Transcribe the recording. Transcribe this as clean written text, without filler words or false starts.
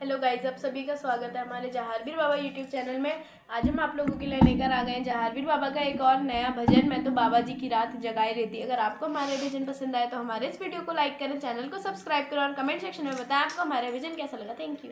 Hello guys, आप सभी का स्वागत है हमारे जहारवीर बाबा यूट्यूब चैनल में। आज हम आप लोगों के लिए लेकर आ गए हैं जहारवीर बाबा का एक और नया भजन, मैं तो बाबा जी की रात जगाई रहती। अगर आपको हमारे भजन पसंद आए तो हमारे इस वीडियो को लाइक करें, चैनल को सब्सक्राइब करें और कमेंट सेक्शन में बताएं आपको हमारे भजन कैसा लगा। Thank you.